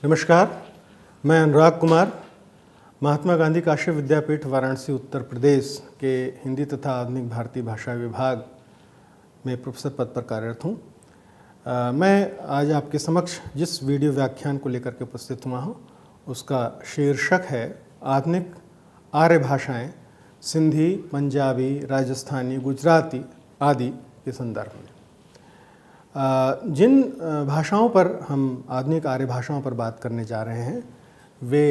नमस्कार, मैं अनुराग कुमार, महात्मा गांधी काशी विद्यापीठ वाराणसी उत्तर प्रदेश के हिंदी तथा आधुनिक भारतीय भाषा विभाग में प्रोफेसर पद पर कार्यरत हूँ। मैं आज आपके समक्ष जिस वीडियो व्याख्यान को लेकर के उपस्थित हुआ हूँ उसका शीर्षक है आधुनिक आर्य भाषाएँ सिंधी, पंजाबी, राजस्थानी, गुजराती आदि के संदर्भ में। जिन भाषाओं पर हम आधुनिक आर्य भाषाओं पर बात करने जा रहे हैं वे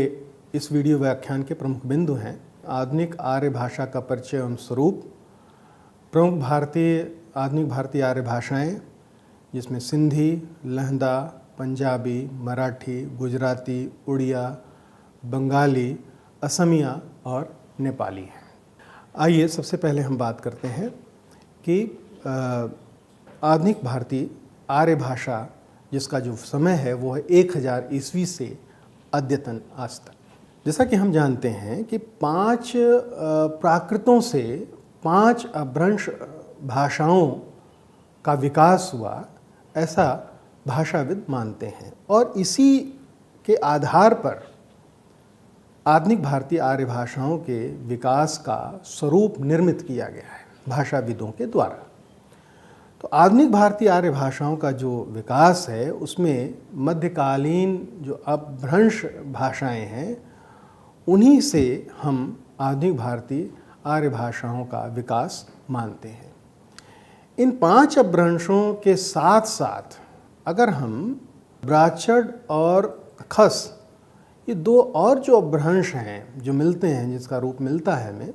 इस वीडियो व्याख्यान के प्रमुख बिंदु हैं। आधुनिक आर्य भाषा का परिचय एवं स्वरूप, प्रमुख आधुनिक भारतीय आर्य भाषाएं जिसमें सिंधी, लहंदा, पंजाबी, मराठी, गुजराती, उड़िया, बंगाली, असमिया और नेपाली हैं। आइए सबसे पहले हम बात करते हैं कि आधुनिक भारतीय आर्य भाषा जिसका जो समय है वो है 1000 ईस्वी से अद्यतन आज तक। जैसा कि हम जानते हैं कि 5 प्राकृतों से 5 अपभ्रंश भाषाओं का विकास हुआ, ऐसा भाषाविद मानते हैं और इसी के आधार पर आधुनिक भारतीय आर्य भाषाओं के विकास का स्वरूप निर्मित किया गया है भाषाविदों के द्वारा। तो आधुनिक भारतीय आर्य भाषाओं का जो विकास है उसमें मध्यकालीन जो अपभ्रंश भाषाएं हैं उन्हीं से हम आधुनिक भारतीय आर्य भाषाओं का विकास मानते हैं। इन 5 अपभ्रंशों के साथ साथ अगर हम ब्राचड़ और खस, ये 2 और जो अपभ्रंश हैं जो मिलते हैं, जिसका रूप मिलता है हमें,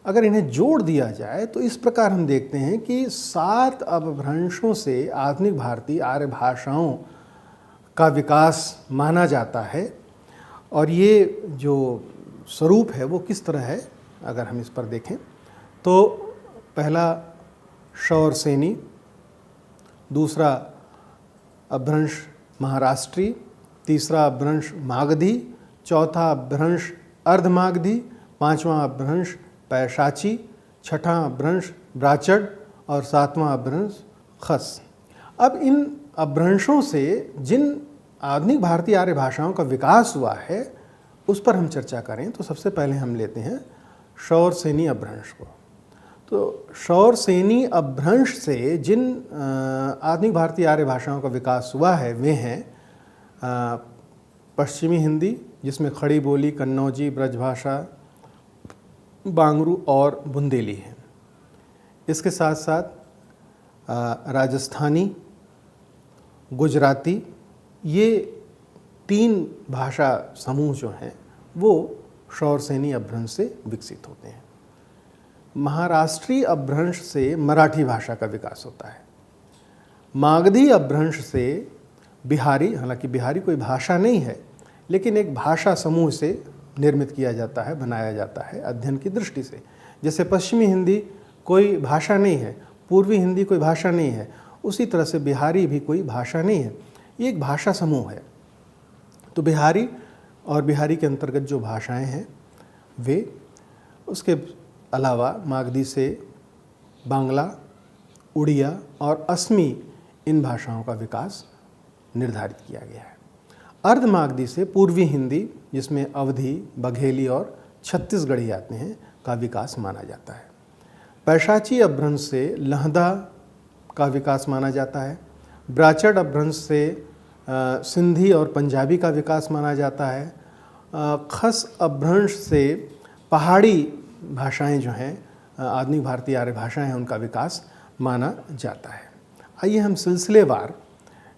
अगर इन्हें जोड़ दिया जाए तो इस प्रकार हम देखते हैं कि 7 अपभ्रंशों से आधुनिक भारतीय आर्य भाषाओं का विकास माना जाता है। और ये जो स्वरूप है वो किस तरह है अगर हम इस पर देखें तो पहला शौरसेनी, दूसरा अपभ्रंश महाराष्ट्री, तीसरा अपभ्रंश मागधी, चौथा अपभ्रंश अर्धमागधी, 5वां अपभ्रंश पैशाची, 6वां अपभ्रंश ब्राचड़ और 7वां अपभ्रंश खस। अब इन अपभ्रंशों से जिन आधुनिक भारतीय आर्य भाषाओं का विकास हुआ है उस पर हम चर्चा करें तो सबसे पहले हम लेते हैं शौरसेनी अपभ्रंश को। तो शौरसेनी अपभ्रंश से जिन आधुनिक भारतीय आर्य भाषाओं का विकास हुआ है वे हैं पश्चिमी हिंदी, जिसमें खड़ी बोली, कन्नौजी, ब्रजभाषा, बांगरू और बुंदेली है। इसके साथ साथ राजस्थानी, गुजराती, ये 3 भाषा समूह जो हैं वो शौरसेनी अपभ्रंश से विकसित होते हैं। महाराष्ट्री अपभ्रंश से मराठी भाषा का विकास होता है। मागधी अपभ्रंश से बिहारी, हालांकि बिहारी कोई भाषा नहीं है लेकिन एक भाषा समूह से निर्मित किया जाता है, बनाया जाता है अध्ययन की दृष्टि से। जैसे पश्चिमी हिंदी कोई भाषा नहीं है, पूर्वी हिंदी कोई भाषा नहीं है, उसी तरह से बिहारी भी कोई भाषा नहीं है, ये एक भाषा समूह है। तो बिहारी और बिहारी के अंतर्गत जो भाषाएं हैं वे, उसके अलावा मागधी से बांग्ला, उड़िया और असमी, इन भाषाओं का विकास निर्धारित किया गया है। अर्धमागधी से पूर्वी हिंदी, जिसमें अवधी, बघेली और छत्तीसगढ़ी आते हैं, का विकास माना जाता है। पैशाची अपभ्रंश से लहंदा का विकास माना जाता है। ब्राचड़ अपभ्रंश से सिंधी और पंजाबी का विकास माना जाता है। खस अपभ्रंश से पहाड़ी भाषाएं जो हैं, आधुनिक भारतीय आर्य भाषाएं हैं, उनका विकास माना जाता है। आइए हम सिलसिलेवार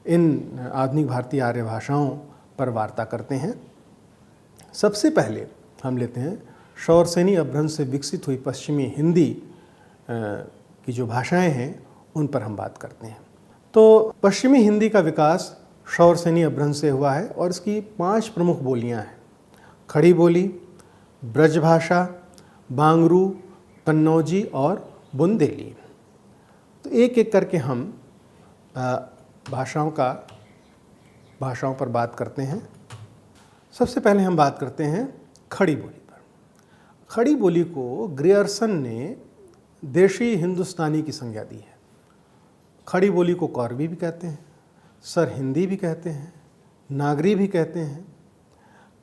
इन आधुनिक भारतीय आर्य भाषाओं पर वार्ता करते हैं। सबसे पहले हम लेते हैं शौरसेनी अपभ्रंश से विकसित हुई पश्चिमी हिंदी की जो भाषाएं हैं उन पर हम बात करते हैं। तो पश्चिमी हिंदी का विकास शौरसेनी अपभ्रंश से हुआ है और इसकी 5 प्रमुख बोलियां हैं: खड़ी बोली, ब्रजभाषा, बांगरू, कन्नौजी और बुंदेली। तो एक एक करके हम भाषाओं पर बात करते हैं। सबसे पहले हम बात करते हैं खड़ी बोली पर। खड़ी बोली को ग्रियर्सन ने देशी हिंदुस्तानी की संज्ञा दी है। खड़ी बोली को कौरवी भी कहते हैं, सर हिंदी भी कहते हैं, नागरी भी कहते हैं।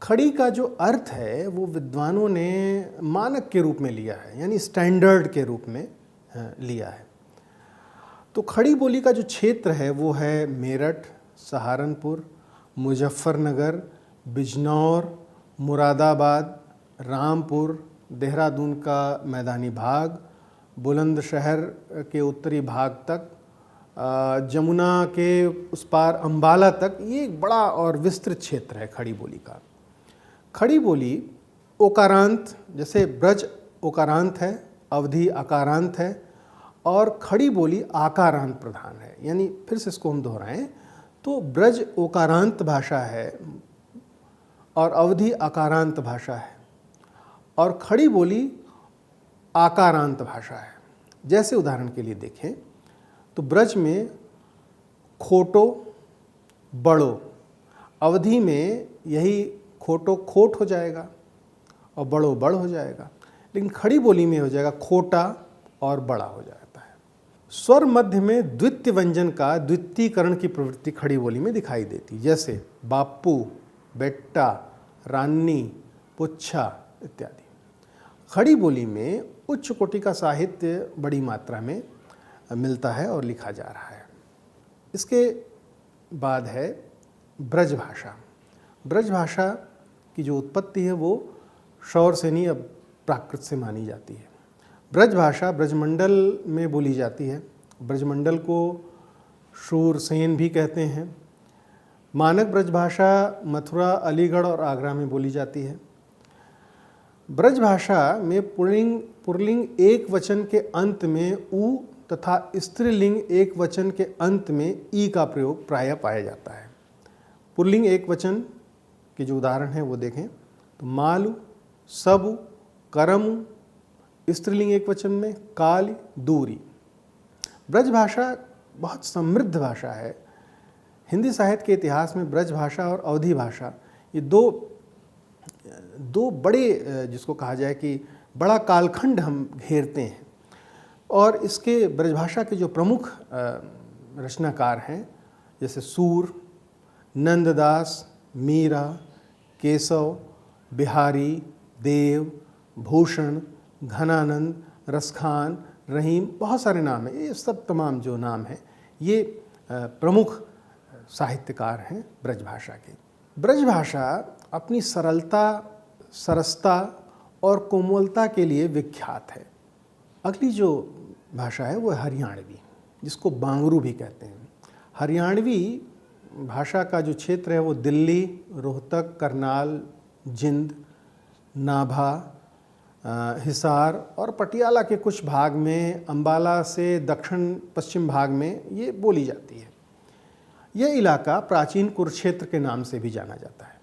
खड़ी का जो अर्थ है वो विद्वानों ने मानक के रूप में लिया है, यानी स्टैंडर्ड के रूप में लिया है। तो खड़ी बोली का जो क्षेत्र है वो है मेरठ, सहारनपुर, मुजफ्फरनगर, बिजनौर, मुरादाबाद, रामपुर, देहरादून का मैदानी भाग, बुलंदशहर के उत्तरी भाग तक, जमुना के उस पार अम्बाला तक। ये एक बड़ा और विस्तृत क्षेत्र है खड़ी बोली का। खड़ी बोली ओकारांत, जैसे ब्रज ओकारांत है, अवधी आकारांत है, और खड़ी बोली आकारांत प्रधान है। यानी फिर से इसको हम दोहराएं तो ब्रज ओकारांत भाषा है और अवधी आकारांत भाषा है, और खड़ी बोली आकारांत भाषा है। जैसे उदाहरण के लिए देखें तो ब्रज में खोटो बड़ो, अवधी में यही खोटो खोट हो जाएगा और बड़ो बड़ हो जाएगा, लेकिन खड़ी बोली में हो जाएगा खोटा और बड़ा हो जाता है। स्वर मध्य में द्वितीय व्यंजन का द्वितीयकरण की प्रवृत्ति खड़ी बोली में दिखाई देती, जैसे बापू, बेट्टा, रानी, पुच्छा इत्यादि। खड़ी बोली में उच्च कोटि का साहित्य बड़ी मात्रा में मिलता है और लिखा जा रहा है। इसके बाद है ब्रज भाषा। ब्रज भाषा की जो उत्पत्ति है वो शौरसेनी अब प्राकृत से मानी जाती है। ब्रज भाषा ब्रजमंडल में बोली जाती है। ब्रजमंडल को शूरसेन भी कहते हैं। मानक ब्रज भाषा मथुरा, अलीगढ़ और आगरा में बोली जाती है। ब्रज भाषा में पुल्लिंग एक वचन के अंत में उ तथा स्त्रीलिंग एक वचन के अंत में ई का प्रयोग प्रायः पाया जाता है। पुल्लिंग एक वचन के जो उदाहरण हैं वो देखें तो मालु, सबु, करमु। स्त्रीलिंग एक वचन में काल, दूरी। ब्रज भाषा बहुत समृद्ध भाषा है। हिंदी साहित्य के इतिहास में ब्रज भाषा और अवधी भाषा ये दो बड़े, जिसको कहा जाए कि बड़ा कालखंड हम घेरते हैं। और इसके ब्रजभाषा के जो प्रमुख रचनाकार हैं जैसे सूर, नंददास, मीरा, केशव, बिहारी, देव, भूषण, घनानंद, रसखान, रहीम, बहुत सारे नाम हैं। ये सब तमाम जो नाम हैं ये प्रमुख साहित्यकार हैं ब्रजभाषा के। ब्रजभाषा अपनी सरलता, सरसता और कोमलता के लिए विख्यात है। अगली जो भाषा है वो हरियाणवी, जिसको बांगरू भी कहते हैं। हरियाणवी भाषा का जो क्षेत्र है वो दिल्ली, रोहतक, करनाल, जिंद, नाभा, हिसार और पटियाला के कुछ भाग में, अंबाला से दक्षिण पश्चिम भाग में ये बोली जाती है। यह इलाका प्राचीन कुरुक्षेत्र के नाम से भी जाना जाता है।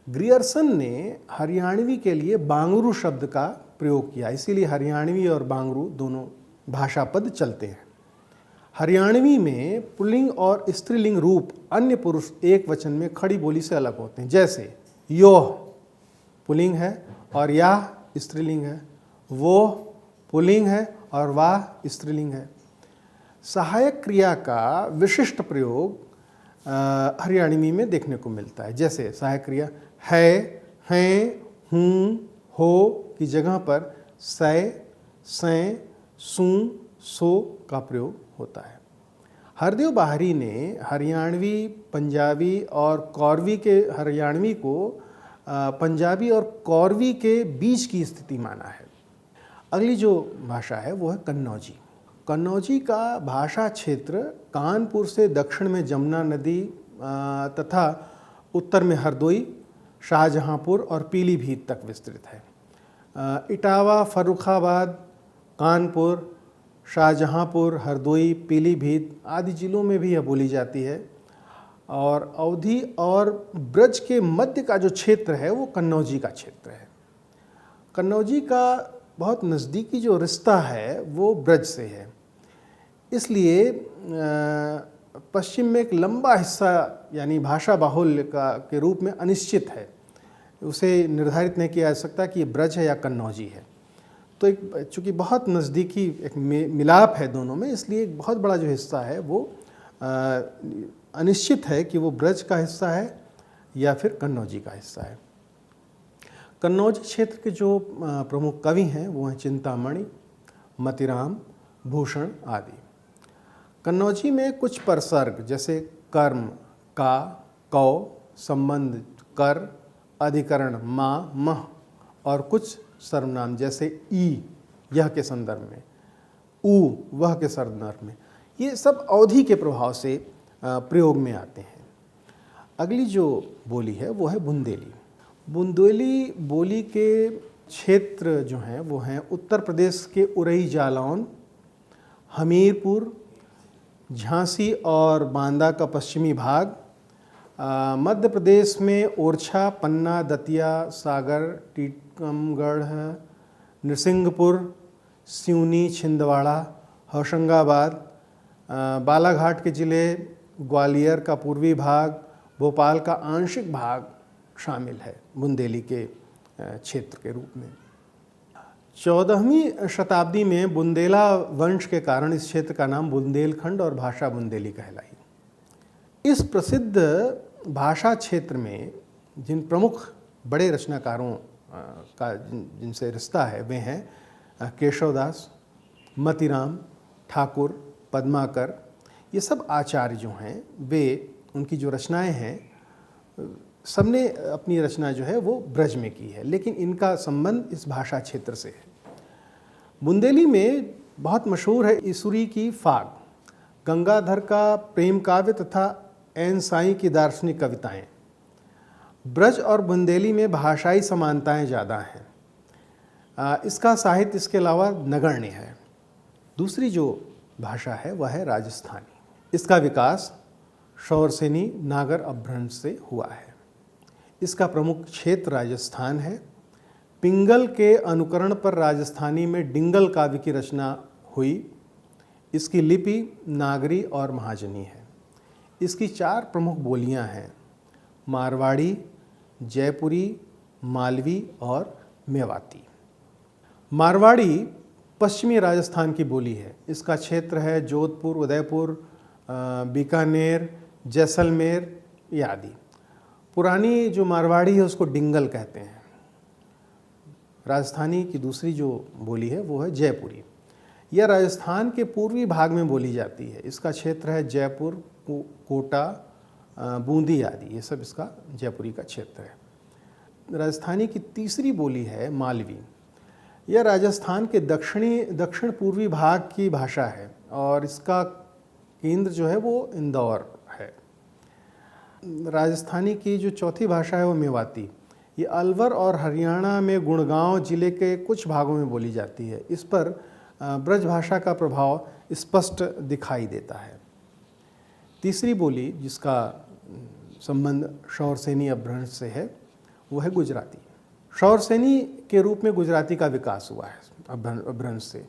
ग्रियर्सन ने हरियाणवी के लिए बांगरू शब्द का प्रयोग किया, इसीलिए हरियाणवी और बांगरू दोनों भाषा पद चलते हैं। हरियाणवी में पुल्लिंग और स्त्रीलिंग रूप अन्य पुरुष एक वचन में खड़ी बोली से अलग होते हैं, जैसे योह पुल्लिंग है और याह स्त्रीलिंग है, वो पुल्लिंग है और वाह स्त्रीलिंग है। सहायक क्रिया का विशिष्ट प्रयोग हरियाणवी में देखने को मिलता है, जैसे सहायक क्रिया है, हैं, हूँ, हो की जगह पर सै, सें, सूं, सो का प्रयोग होता है। हरदेव बाहरी ने हरियाणवी, पंजाबी और कौरवी के हरियाणवी को पंजाबी और कौरवी के बीच की स्थिति माना है। अगली जो भाषा है वो है कन्नौजी। कन्नौजी का भाषा क्षेत्र कानपुर से दक्षिण में जमुना नदी तथा उत्तर में हरदोई, शाहजहांपुर और पीलीभीत तक विस्तृत है। इटावा, फर्रुखाबाद, कानपुर, शाहजहांपुर, हरदोई, पीलीभीत आदि जिलों में भी यह बोली जाती है। और अवधी और ब्रज के मध्य का जो क्षेत्र है वो कन्नौजी का क्षेत्र है। कन्नौजी का बहुत नज़दीकी जो रिश्ता है वो ब्रज से है, इसलिए पश्चिम में एक लंबा हिस्सा यानी भाषा बाहुल्य के रूप में अनिश्चित है। उसे निर्धारित नहीं किया जा सकता कि ये ब्रज है या कन्नौजी है। तो एक चूँकि बहुत नज़दीकी एक मिलाप है दोनों में, इसलिए एक बहुत बड़ा जो हिस्सा है वो अनिश्चित है कि वो ब्रज का हिस्सा है या फिर कन्नौजी का हिस्सा है। कन्नौजी क्षेत्र के जो प्रमुख कवि हैं वो हैं चिंतामणि, मतिराम, भूषण आदि। कन्नौजी में कुछ परसर्ग जैसे कर्म, का, कौ, संबंध कर, अधिकरण मा, मह और कुछ सर्वनाम जैसे ई, यह के संदर्भ में, ऊ, वह के संदर्भ में, ये सब अवधि के प्रभाव से प्रयोग में आते हैं। अगली जो बोली है वो है बुंदेली। बुंदेली बोली के क्षेत्र जो हैं वो हैं उत्तर प्रदेश के उरई जालौन, हमीरपुर, झांसी और बांदा का पश्चिमी भाग, मध्य प्रदेश में ओरछा, पन्ना, दतिया, सागर, टीकमगढ़, नरसिंहपुर, सिवनी, छिंदवाड़ा, होशंगाबाद, बालाघाट के ज़िले, ग्वालियर का पूर्वी भाग, भोपाल का आंशिक भाग शामिल है बुंदेली के क्षेत्र के रूप में। 14वीं शताब्दी में बुंदेला वंश के कारण इस क्षेत्र का नाम बुंदेलखंड और भाषा बुंदेली कहलाई। इस प्रसिद्ध भाषा क्षेत्र में जिन प्रमुख बड़े रचनाकारों का जिनसे रिश्ता है वे हैं केशवदास, मतिराम, ठाकुर, पद्माकर। ये सब आचार्य जो हैं वे, उनकी जो रचनाएं हैं सबने अपनी रचना जो है वो ब्रज में की है, लेकिन इनका संबंध इस भाषा क्षेत्र से है। बुंदेली में बहुत मशहूर है ईसुरी की फाग, गंगाधर का प्रेम काव्य तथा एन साई की दार्शनिक कविताएं। ब्रज और बुंदेली में भाषाई समानताएं ज़्यादा हैं। इसका साहित्य इसके अलावा नगण्य है। दूसरी जो भाषा है वह है राजस्थानी। इसका विकास शौरसेनी नागर अपभ्रंश से हुआ है। इसका प्रमुख क्षेत्र राजस्थान है। पिंगल के अनुकरण पर राजस्थानी में डिंगल काव्य की रचना हुई। इसकी लिपि नागरी और महाजनी है। इसकी 4 प्रमुख बोलियां हैं, मारवाड़ी, जयपुरी, मालवी और मेवाती। मारवाड़ी पश्चिमी राजस्थान की बोली है। इसका क्षेत्र है जोधपुर, उदयपुर, बीकानेर, जैसलमेर आदि। पुरानी जो मारवाड़ी है उसको डिंगल कहते हैं। राजस्थानी की दूसरी जो बोली है वो है जयपुरी। यह राजस्थान के पूर्वी भाग में बोली जाती है। इसका क्षेत्र है जयपुर, कोटा, बूंदी आदि, ये सब इसका जयपुरी का क्षेत्र है। राजस्थानी की तीसरी बोली है मालवी। यह राजस्थान के दक्षिण पूर्वी भाग की भाषा है और इसका केंद्र जो है वो इंदौर है। राजस्थानी की जो चौथी भाषा है वो मेवाती। ये अलवर और हरियाणा में गुड़गांव जिले के कुछ भागों में बोली जाती है। इस पर ब्रज भाषा का प्रभाव स्पष्ट दिखाई देता है। तीसरी बोली जिसका संबंध शौरसेनी अपभ्रंश से है वो है गुजराती। शौरसेनी के रूप में गुजराती का विकास हुआ है अपभ्रंश से।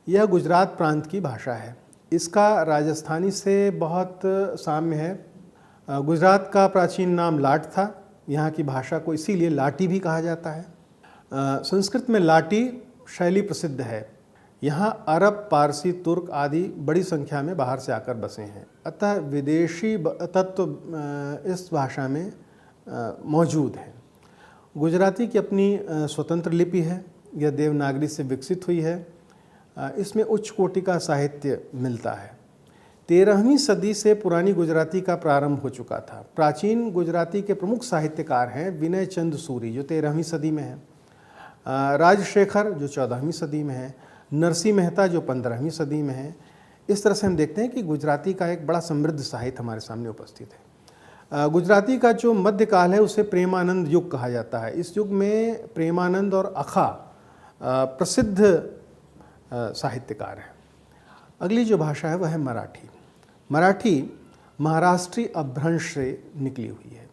यह गुजरात प्रांत की भाषा है। इसका राजस्थानी से बहुत साम्य है। गुजरात का प्राचीन नाम लाट था। यहाँ की भाषा को इसीलिए लाटी भी कहा जाता है। संस्कृत में लाटी शैली प्रसिद्ध है। यहाँ अरब, पारसी, तुर्क आदि बड़ी संख्या में बाहर से आकर बसे हैं। अतः विदेशी तत्व इस भाषा में मौजूद हैं। गुजराती की अपनी स्वतंत्र लिपि है। यह देवनागरी से विकसित हुई है। इसमें उच्च कोटि का साहित्य मिलता है। 13वीं सदी से पुरानी गुजराती का प्रारंभ हो चुका था। प्राचीन गुजराती के प्रमुख साहित्यकार हैं विनय चंद सूरी जो 13वीं सदी में है, राजशेखर जो 14वीं सदी में है, नरसिंह मेहता जो 15वीं सदी में है। इस तरह से हम देखते हैं कि गुजराती का एक बड़ा समृद्ध साहित्य हमारे सामने उपस्थित है। गुजराती का जो मध्यकाल है उसे प्रेमानंद युग कहा जाता है। इस युग में प्रेमानंद और अखा प्रसिद्ध साहित्यकार हैं। अगली जो भाषा है वह है मराठी। मराठी महाराष्ट्री अपभ्रंश से निकली हुई है।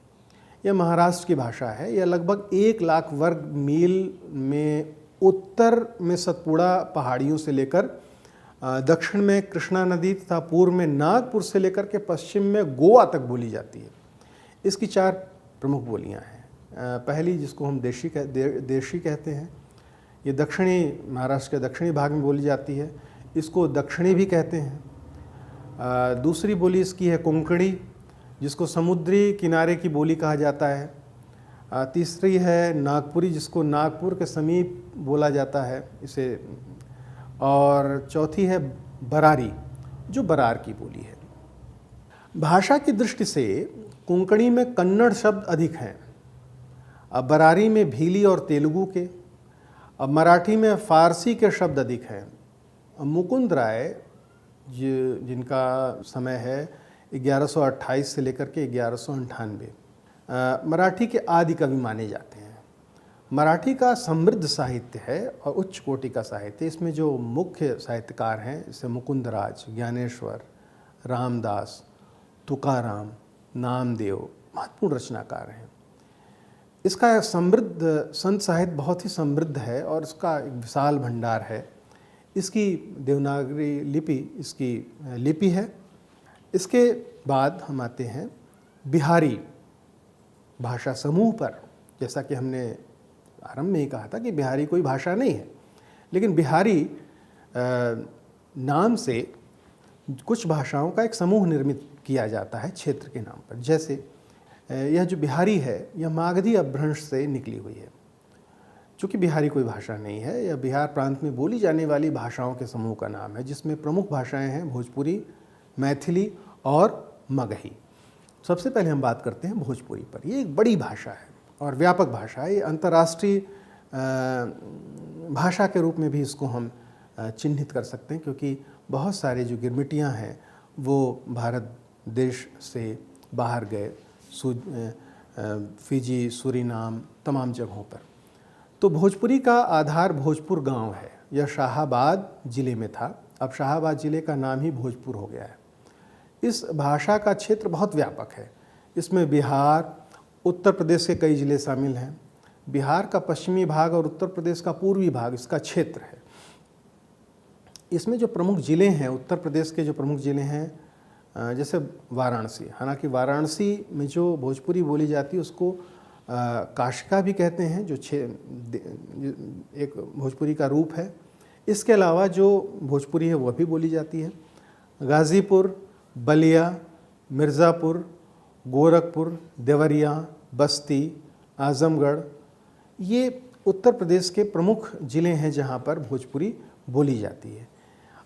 यह महाराष्ट्र की भाषा है। यह लगभग 1 लाख वर्ग मील में उत्तर में सतपुड़ा पहाड़ियों से लेकर दक्षिण में कृष्णा नदी तथा पूर्व में नागपुर से लेकर के पश्चिम में गोवा तक बोली जाती है। इसकी 4 प्रमुख बोलियां हैं। पहली जिसको हम देशी कहते हैं, ये दक्षिणी महाराष्ट्र के दक्षिणी भाग में बोली जाती है। इसको दक्षिणी भी कहते हैं। दूसरी बोली इसकी है कोंकणी जिसको समुद्री किनारे की बोली कहा जाता है। तीसरी है नागपुरी, जिसको नागपुर के समीप बोला जाता है इसे। और चौथी है बरारी, जो बरार की बोली है। भाषा की दृष्टि से कोंकणी में कन्नड़ शब्द अधिक हैं, अब बरारी में भीली और तेलुगु के, अब मराठी में फारसी के शब्द अधिक हैं। मुकुंद राय जिनका समय है 1128 से लेकर के 1198, मराठी के आदि कवि माने जाते हैं। मराठी का समृद्ध साहित्य है और उच्च कोटि का साहित्य। इसमें जो मुख्य साहित्यकार हैं जैसे मुकुंदराज, ज्ञानेश्वर, रामदास, तुकाराम, नामदेव महत्वपूर्ण रचनाकार हैं। इसका समृद्ध संत साहित्य बहुत ही समृद्ध है और इसका एक विशाल भंडार है। इसकी देवनागरी लिपि इसकी लिपि है। इसके बाद हम आते हैं बिहारी भाषा समूह पर। जैसा कि हमने आरंभ में ही कहा था कि बिहारी कोई भाषा नहीं है, लेकिन बिहारी नाम से कुछ भाषाओं का एक समूह निर्मित किया जाता है क्षेत्र के नाम पर। जैसे यह जो बिहारी है यह मागधी अपभ्रंश से निकली हुई है। चूँकि बिहारी कोई भाषा नहीं है, यह बिहार प्रांत में बोली जाने वाली भाषाओं के समूह का नाम है, जिसमें प्रमुख भाषाएं हैं भोजपुरी, मैथिली और मगही। सबसे पहले हम बात करते हैं भोजपुरी पर। ये एक बड़ी भाषा है और व्यापक भाषा है। ये अंतर्राष्ट्रीय भाषा के रूप में भी इसको हम चिन्हित कर सकते हैं, क्योंकि बहुत सारे जो गिरमिटियाँ हैं वो भारत देश से बाहर गए, फिजी, सूरीनाम, तमाम जगहों पर। तो भोजपुरी का आधार भोजपुर गांव है। यह शाहाबाद ज़िले में था, अब शाहाबाद ज़िले का नाम ही भोजपुर हो गया है। इस भाषा का क्षेत्र बहुत व्यापक है। इसमें बिहार, उत्तर प्रदेश के कई ज़िले शामिल हैं। बिहार का पश्चिमी भाग और उत्तर प्रदेश का पूर्वी भाग इसका क्षेत्र है। इसमें जो प्रमुख ज़िले हैं, उत्तर प्रदेश के जो प्रमुख ज़िले हैं जैसे वाराणसी, हालांकि वाराणसी में जो भोजपुरी बोली जाती है उसको काशिका भी कहते हैं, जो एक भोजपुरी का रूप है। इसके अलावा जो भोजपुरी है वह भी बोली जाती है। गाज़ीपुर, बलिया, मिर्ज़ापुर, गोरखपुर, देवरिया, बस्ती, आज़मगढ़, ये उत्तर प्रदेश के प्रमुख ज़िले हैं जहाँ पर भोजपुरी बोली जाती है।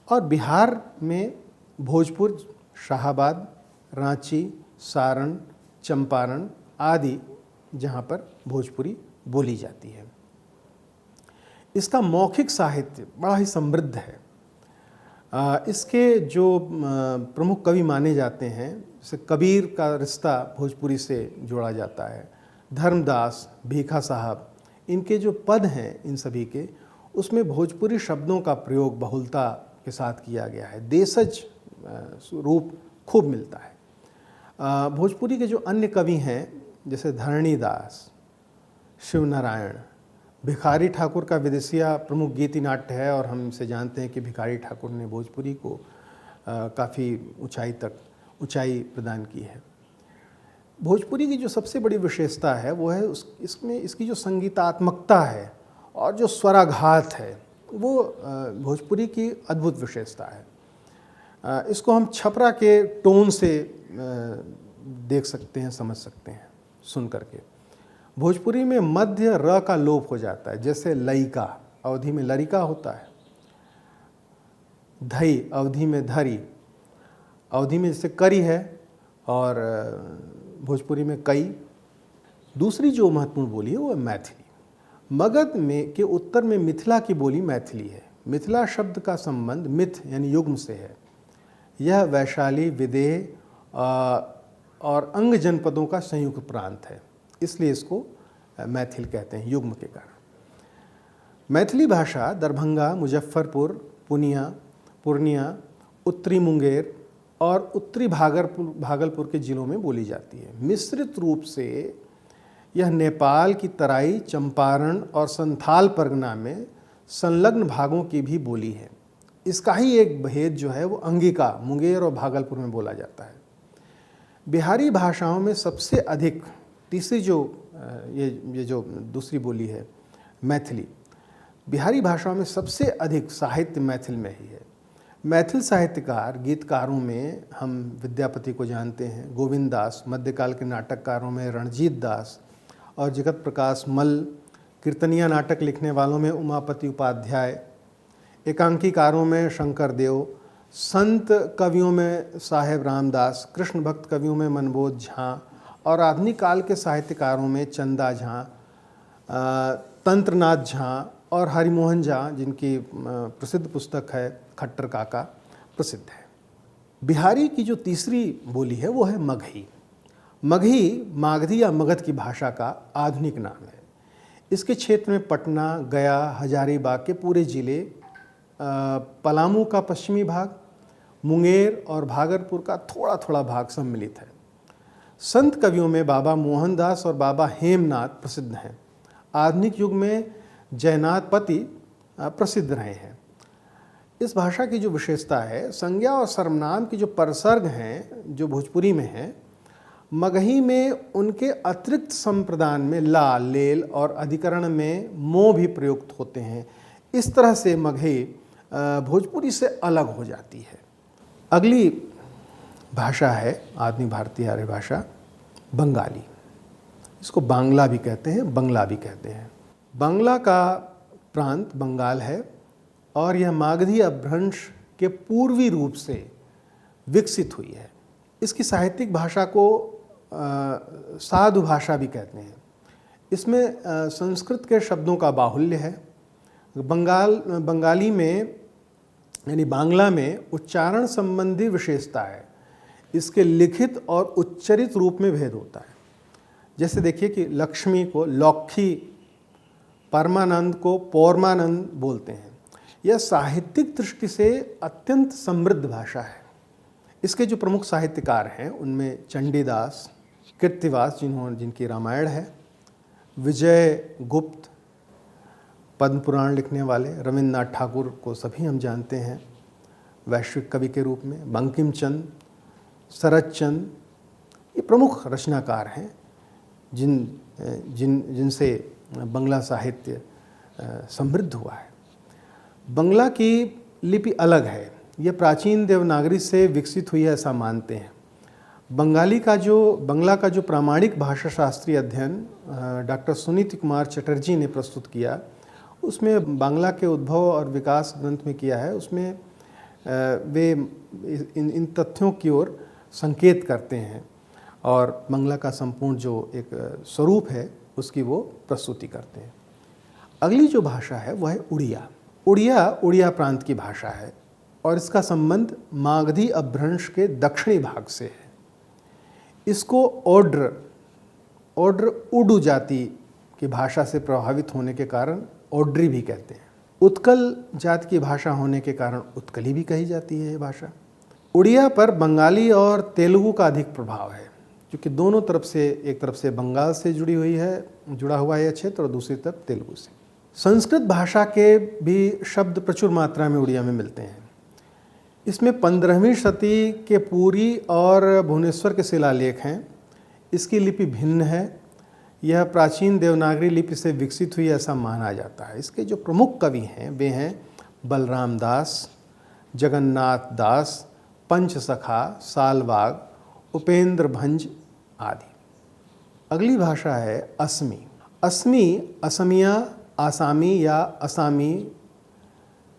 और बिहार में भोजपुर, शाहाबाद, रांची, सारण, चंपारण आदि जहाँ पर भोजपुरी बोली जाती है। इसका मौखिक साहित्य बड़ा ही समृद्ध है। इसके जो प्रमुख कवि माने जाते हैं, जैसे कबीर का रिश्ता भोजपुरी से जोड़ा जाता है, धर्मदास, भीखा साहब, इनके जो पद हैं इन सभी के, उसमें भोजपुरी शब्दों का प्रयोग बहुलता के साथ किया गया है। देशज रूप खूब मिलता है। भोजपुरी के जो अन्य कवि हैं जैसे धरणीदास, शिवनारायण, भिखारी ठाकुर का विदेशिया प्रमुख गीति नाट्य है और हम इसे जानते हैं कि भिखारी ठाकुर ने भोजपुरी को काफ़ी ऊंचाई प्रदान की है। भोजपुरी की जो सबसे बड़ी विशेषता है वो है इसमें इसकी जो संगीतात्मकता है और जो स्वराघात है, वो भोजपुरी की अद्भुत विशेषता है। इसको हम छपरा के टोन से देख सकते हैं, समझ सकते हैं सुन करके। भोजपुरी में मध्य र का लोप हो जाता है, जैसे लयिका अवधि में लरिका होता है, धई अवधि में धरी, अवधि में जैसे करी है और भोजपुरी में कई। दूसरी जो महत्वपूर्ण बोली है वो है मैथिली। मगध में के उत्तर में मिथिला की बोली मैथिली है। मिथिला शब्द का संबंध मिथ यानी युग्म से है। यह वैशाली, विदेह और अंग जनपदों का संयुक्त प्रांत है, इसलिए इसको मैथिल कहते हैं युग्म के कारण। मैथिली भाषा दरभंगा, मुजफ्फरपुर, पूर्णिया, उत्तरी मुंगेर और उत्तरी भागलपुर के ज़िलों में बोली जाती है। मिश्रित रूप से यह नेपाल की तराई, चंपारण और संथाल परगना में संलग्न भागों की भी बोली है। इसका ही एक भेद जो है वो अंगिका, मुंगेर और भागलपुर में बोला जाता है। बिहारी भाषाओं में सबसे अधिक तीसरी जो ये जो दूसरी बोली है मैथिली, बिहारी भाषाओं में सबसे अधिक साहित्य मैथिल में ही है। मैथिल साहित्यकार गीतकारों में हम विद्यापति को जानते हैं, गोविंद दास, मध्यकाल के नाटककारों में रणजीत दास और जगत प्रकाश मल्ल, कीर्तनिया नाटक लिखने वालों में उमापति उपाध्याय, एकांकीकारों में शंकर देव, संत कवियों में साहेब रामदास, कृष्ण भक्त कवियों में मनबोध झा और आधुनिक काल के साहित्यकारों में चंदा झा, तंत्रनाथ झा और हरिमोहन झा, जिनकी प्रसिद्ध पुस्तक है खट्टर काका, प्रसिद्ध है। बिहारी की जो तीसरी बोली है वो है मगही। मगही मागधी या मगध की भाषा का आधुनिक नाम है। इसके क्षेत्र में पटना, गया, हजारीबाग के पूरे ज़िले, पलामू का पश्चिमी भाग, मुंगेर और भागलपुर का थोड़ा थोड़ा भाग सम्मिलित है। संत कवियों में बाबा मोहनदास और बाबा हेमनाथ प्रसिद्ध हैं। आधुनिक युग में जयनाथ पति प्रसिद्ध रहे हैं। इस भाषा की जो विशेषता है, संज्ञा और सर्वनाम की जो परसर्ग हैं जो भोजपुरी में हैं, मगही में उनके अतिरिक्त संप्रदान में ला, लेल और अधिकरण में मो भी प्रयुक्त होते हैं। इस तरह से मगही भोजपुरी से अलग हो जाती है। अगली भाषा है आधुनिक भारतीय आर्य भाषा बंगाली। इसको बांग्ला भी कहते हैं, बंगला भी कहते हैं। बांग्ला का प्रांत बंगाल है और यह मागधी अपभ्रंश के पूर्वी रूप से विकसित हुई है। इसकी साहित्यिक भाषा को साधु भाषा भी कहते हैं। इसमें संस्कृत के शब्दों का बाहुल्य है। बंगाली में यानी बांग्ला में उच्चारण संबंधी विशेषता है। इसके लिखित और उच्चरित रूप में भेद होता है। जैसे देखिए कि लक्ष्मी को लौखी, परमानंद को पौर्मानंद बोलते हैं। यह साहित्यिक दृष्टि से अत्यंत समृद्ध भाषा है। इसके जो प्रमुख साहित्यकार हैं उनमें चंडीदास, कृत्तिवास जिनकी रामायण है, विजय गुप्त, पद्म पुराण लिखने वाले, रविन्द्रनाथ ठाकुर को सभी हम जानते हैं वैश्विक कवि के रूप में, बंकिम चंद, शरद चंद, ये प्रमुख रचनाकार हैं जिनसे बंगला साहित्य समृद्ध हुआ है। बंगला की लिपि अलग है। यह प्राचीन देवनागरी से विकसित हुई है ऐसा मानते हैं। बंगला का जो प्रामाणिक भाषा शास्त्रीय अध्ययन डॉक्टर सुनीति कुमार चटर्जी ने प्रस्तुत किया, उसमें बांग्ला के उद्भव और विकास ग्रंथ में किया है। उसमें वे इन तथ्यों की ओर संकेत करते हैं और बांग्ला का संपूर्ण जो एक स्वरूप है उसकी वो प्रस्तुति करते हैं। अगली जो भाषा है वह है उड़िया। उड़िया प्रांत की भाषा है और इसका संबंध मागधी अपभ्रंश के दक्षिणी भाग से है। इसको ओड्र उडू जाति की भाषा से प्रभावित होने के कारण ओड्री भी कहते हैं। उत्कल जाति की भाषा होने के कारण उत्कली भी कही जाती है ये भाषा। उड़िया पर बंगाली और तेलुगु का अधिक प्रभाव है, क्योंकि दोनों तरफ से, एक तरफ से बंगाल से जुड़ा हुआ है यह क्षेत्र और दूसरी तरफ तेलुगु से। संस्कृत भाषा के भी शब्द प्रचुर मात्रा में उड़िया में मिलते हैं। इसमें 15वीं शती के पुरी और भुवनेश्वर के शिलालेख हैं। इसकी लिपि भिन्न है। यह प्राचीन देवनागरी लिपि से विकसित हुई ऐसा माना जाता है। इसके जो प्रमुख कवि हैं वे हैं बलराम दास, जगन्नाथ दास, पंचसखा, सालबाग, उपेंद्र भंज आदि। अगली भाषा है असमी। असमिया, आसामी या असामी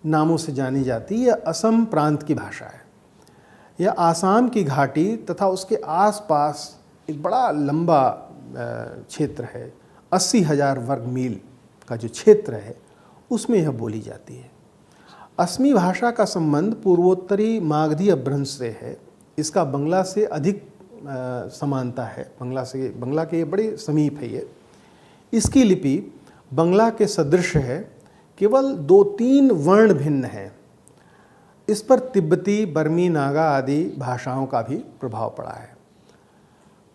नामों से जानी जाती है। यह असम प्रांत की भाषा है। यह आसाम की घाटी तथा उसके आसपास एक बड़ा लंबा क्षेत्र है। 80,000 वर्ग मील का जो क्षेत्र है उसमें यह बोली जाती है। असमी भाषा का संबंध पूर्वोत्तरी मागधी अपभ्रंश से है। इसका बंगला से अधिक समानता है। बंगला के बड़े समीप है ये। इसकी लिपि बंगला के सदृश है, केवल 2-3 वर्ण भिन्न हैं। इस पर तिब्बती, बर्मी, नागा आदि भाषाओं का भी प्रभाव पड़ा है।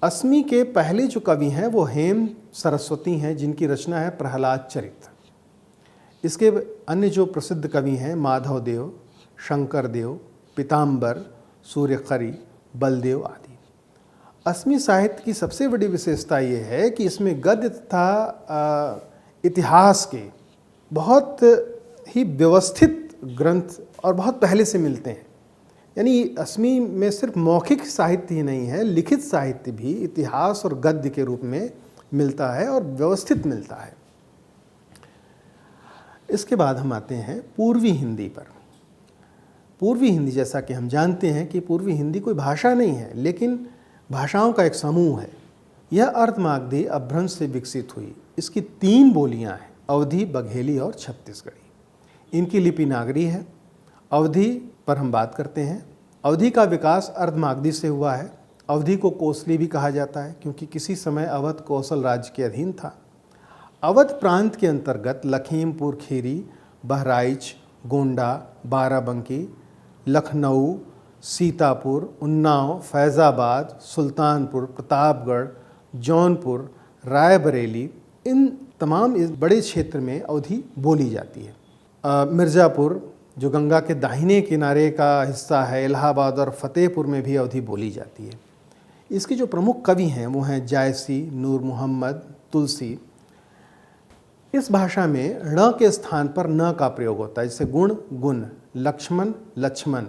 असमी के पहले जो कवि हैं वो हेम सरस्वती हैं, जिनकी रचना है प्रहलाद चरित। इसके अन्य जो प्रसिद्ध कवि हैं माधव देव, शंकर देव, पीताम्बर, सूर्यखरी, बलदेव आदि। असमी साहित्य की सबसे बड़ी विशेषता ये है कि इसमें गद्य तथा इतिहास के बहुत ही व्यवस्थित ग्रंथ और बहुत पहले से मिलते हैं। यानी असमी में सिर्फ मौखिक साहित्य ही नहीं है, लिखित साहित्य भी इतिहास और गद्य के रूप में मिलता है और व्यवस्थित मिलता है। इसके बाद हम आते हैं पूर्वी हिंदी पर। पूर्वी हिंदी, जैसा कि हम जानते हैं कि पूर्वी हिंदी कोई भाषा नहीं है, लेकिन भाषाओं का एक समूह है। यह अर्धमागधी अपभ्रंश से विकसित हुई। इसकी 3 बोलियां हैं, अवधी, बघेली और छत्तीसगढ़ी। इनकी लिपि नागरी है। अवधी पर हम बात करते हैं। अवधी का विकास अर्धमागधी से हुआ है। अवधी को कोसली भी कहा जाता है क्योंकि किसी समय अवध कोसल राज्य के अधीन था। अवध प्रांत के अंतर्गत लखीमपुर खीरी, बहराइच, गोंडा, बाराबंकी, लखनऊ, सीतापुर, उन्नाव, फैज़ाबाद, सुल्तानपुर, प्रतापगढ़, जौनपुर, रायबरेली, इन तमाम इस बड़े क्षेत्र में अवधी बोली जाती है। मिर्ज़ापुर जो गंगा के दाहिने किनारे का हिस्सा है, इलाहाबाद और फतेहपुर में भी अवधी बोली जाती है। इसके जो प्रमुख कवि हैं वो हैं जायसी, नूर मोहम्मद, तुलसी। इस भाषा में ण के स्थान पर न का प्रयोग होता है, जैसे गुण, गुण, लक्ष्मण, लक्ष्मण।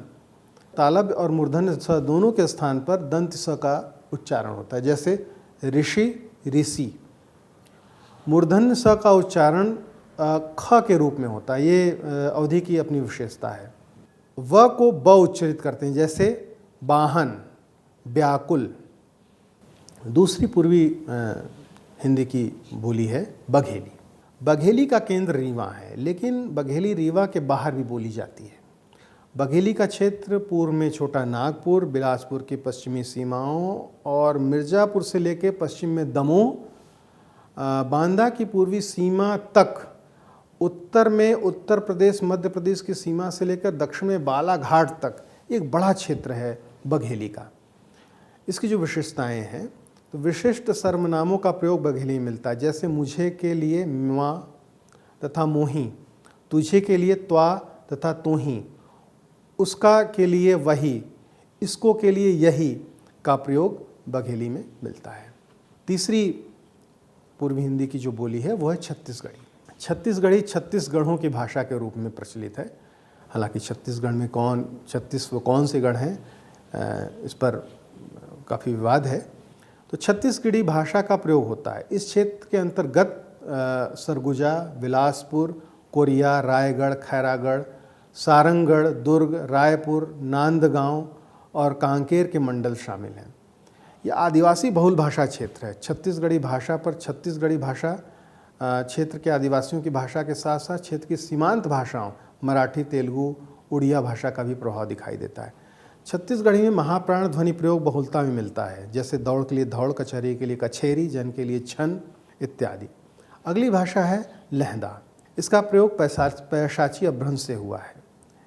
तालब और मूर्धन्य स दोनों के स्थान पर दंत स का उच्चारण होता है, जैसे ऋषि, ऋषि। मूर्धन्य स का उच्चारण ख के रूप में होता है। ये अवधी की अपनी विशेषता है। व को ब उच्चारित करते हैं, जैसे वाहन, व्याकुल। दूसरी पूर्वी हिंदी की बोली है बघेली। बघेली का केंद्र रीवा है, लेकिन बघेली रीवा के बाहर भी बोली जाती है। बघेली का क्षेत्र पूर्व में छोटा नागपुर, बिलासपुर की पश्चिमी सीमाओं और मिर्ज़ापुर से लेकर पश्चिम में दमोह, बांदा की पूर्वी सीमा तक, उत्तर में उत्तर प्रदेश, मध्य प्रदेश की सीमा से लेकर दक्षिण में बालाघाट तक एक बड़ा क्षेत्र है बघेली का। इसकी जो विशेषताएं हैं, तो विशिष्ट सर्वनामों का प्रयोग बघेली में मिलता है, जैसे मुझे के लिए माँ तथा मोही, तुझे के लिए त्वा तथा तोही, उसका के लिए वही, इसको के लिए यही का प्रयोग बघेली में मिलता है। तीसरी पूर्वी हिंदी की जो बोली है वो है छत्तीसगढ़ी। छत्तीसगढ़ी छत्तीसगढ़ों की भाषा के रूप में प्रचलित है। हालांकि छत्तीसगढ़ में कौन से गढ़ हैं, इस पर काफ़ी विवाद है। तो छत्तीसगढ़ी भाषा का प्रयोग होता है। इस क्षेत्र के अंतर्गत सरगुजा, बिलासपुर, कोरिया, रायगढ़, खैरागढ़, सारंगढ़, दुर्ग, रायपुर, नांदगांव और कांकेर के मंडल शामिल हैं। यह आदिवासी बहुल भाषा क्षेत्र है। छत्तीसगढ़ी भाषा पर छत्तीसगढ़ी भाषा क्षेत्र के आदिवासियों की भाषा के साथ साथ क्षेत्र की सीमांत भाषाओं मराठी, तेलुगु, उड़िया भाषा का भी प्रभाव दिखाई देता है। छत्तीसगढ़ी में महाप्राण ध्वनि प्रयोग बहुलता में मिलता है, जैसे दौड़ के लिए धौड़, कचहरी के लिए कछेरी, जन के लिए छन इत्यादि। अगली भाषा है लहंदा। इसका प्रयोग पैशाची अपभ्रंश से हुआ है।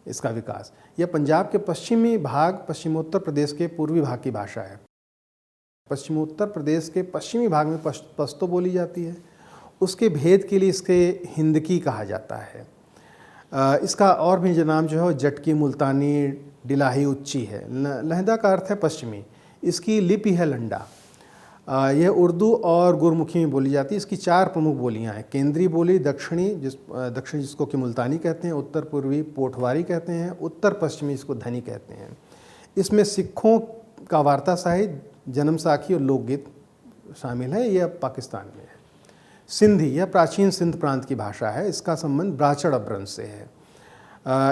इसका विकास, यह पंजाब के पश्चिमी भाग, पश्चिमोत्तर प्रदेश के पूर्वी भाग की भाषा है। पश्चिमोत्तर प्रदेश के पश्चिमी भाग में पश्तो बोली जाती है। उसके भेद के लिए इसके हिंदकी कहा जाता है। इसका और भी जो नाम जो है जटकी, मुल्तानी, डिलाही, उच्ची है। लहंदा का अर्थ है पश्चिमी। इसकी लिपि है लंडा। यह उर्दू और गुरमुखी में बोली जाती है। इसकी 4 प्रमुख बोलियां हैं। केंद्रीय बोली दक्षिणी जिसको कि मुल्तानी कहते हैं, उत्तर पूर्वी पोठवारी कहते हैं, उत्तर पश्चिमी इसको धनी कहते हैं। इसमें सिखों का वार्ता साहित्य, जन्म साखी और लोकगीत शामिल है। यह पाकिस्तान में है। सिंधी, यह प्राचीन सिंध प्रांत की भाषा है। इसका संबंध ब्राह्मण अपभ्रंश से है।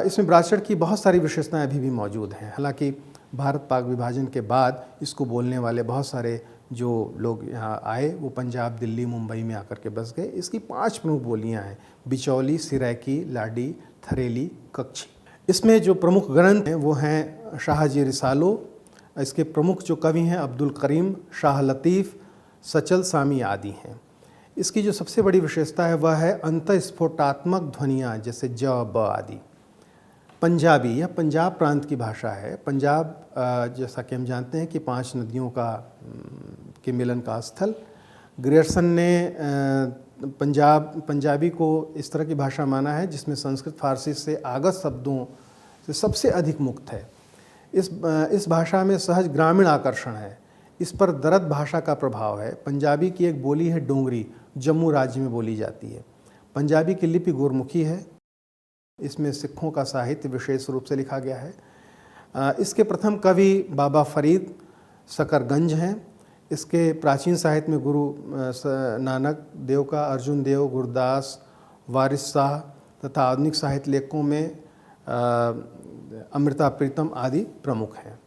इसमें ब्राह्मण की बहुत सारी विशेषताएं अभी भी मौजूद हैं। हालांकि भारत पाक विभाजन के बाद इसको बोलने वाले बहुत सारे जो लोग यहाँ आए वो पंजाब, दिल्ली, मुंबई में आकर के बस गए। इसकी 5 प्रमुख बोलियाँ हैं: बिचौली, सिरैकी, लाडी, थरेली, कच्छी। इसमें जो प्रमुख ग्रंथ हैं वो हैं शाहजी रिसालो। इसके प्रमुख जो कवि हैं अब्दुल करीम, शाह लतीफ़, सचल सामी आदि हैं। इसकी जो सबसे बड़ी विशेषता है वह है अंतस्फोटात्मक ध्वनियाँ, जैसे ज, ब आदि। पंजाबी, यह पंजाब प्रांत की भाषा है। पंजाब जैसा कि हम जानते हैं कि 5 नदियों के मिलन का स्थल। ग्रियर्सन ने पंजाबी को इस तरह की भाषा माना है जिसमें संस्कृत, फारसी से आगत शब्दों से सबसे अधिक मुक्त है। इस भाषा में सहज ग्रामीण आकर्षण है। इस पर दरद भाषा का प्रभाव है। पंजाबी की एक बोली है डोंगरी, जम्मू राज्य में बोली जाती है। पंजाबी की लिपि गुरमुखी है। इसमें सिखों का साहित्य विशेष रूप से लिखा गया है। इसके प्रथम कवि बाबा फरीद शकरगंज हैं। इसके प्राचीन साहित्य में गुरु नानक देव का, अर्जुन देव, गुरदास, वारिस शाह तथा आधुनिक साहित्य लेखकों में अमृता प्रीतम आदि प्रमुख हैं।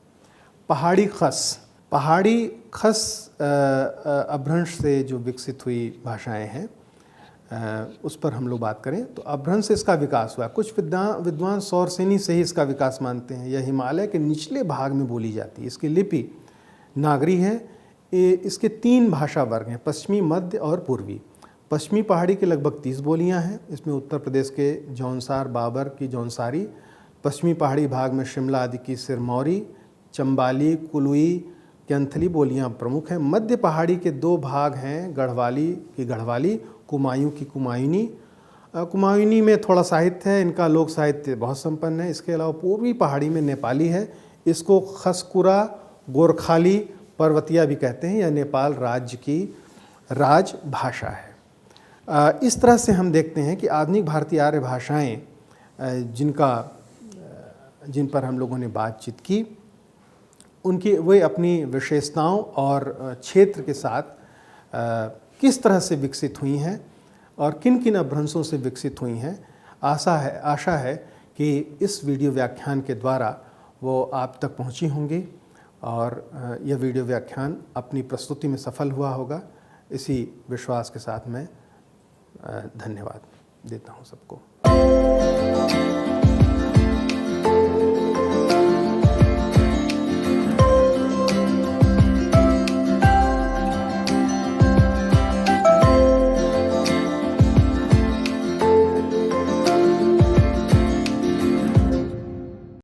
पहाड़ी खस अपभ्रंश से जो विकसित हुई भाषाएं हैं, उस पर हम लोग बात करें तो अपभ्रंश से इसका विकास हुआ। कुछ विद्वान सौरसेनी से ही इसका विकास मानते हैं। यह हिमालय के निचले भाग में बोली जाती है। इसकी लिपि नागरी है। इसके 3 भाषा वर्ग हैं, पश्चिमी, मध्य और पूर्वी। पश्चिमी पहाड़ी की लगभग 30 बोलियां हैं। इसमें उत्तर प्रदेश के जौनसार, बाबर की जौनसारी, पश्चिमी पहाड़ी भाग में शिमला आदि की सिरमौरी, चंबाली, कुलुई, कैंथली बोलियां प्रमुख हैं। मध्य पहाड़ी के 2 भाग हैं, गढ़वाली की गढ़वाली, कुमायूं की कुमायूनी। कुमायूनी में थोड़ा साहित्य है, इनका लोक साहित्य बहुत संपन्न है। इसके अलावा पूर्वी पहाड़ी में नेपाली है। इसको खसकुरा, गोरखाली, पर्वतिया भी कहते हैं। यह नेपाल राज्य की राजभाषा है। इस तरह से हम देखते हैं कि आधुनिक भारतीय आर्य भाषाएं जिन पर हम लोगों ने बातचीत की, उनकी वे अपनी विशेषताओं और क्षेत्र के साथ किस तरह से विकसित हुई हैं और किन किन अपभ्रंशों से विकसित हुई हैं। आशा है कि इस वीडियो व्याख्यान के द्वारा वो आप तक पहुंची होंगी और यह वीडियो व्याख्यान अपनी प्रस्तुति में सफल हुआ होगा। इसी विश्वास के साथ मैं धन्यवाद देता हूं सबको।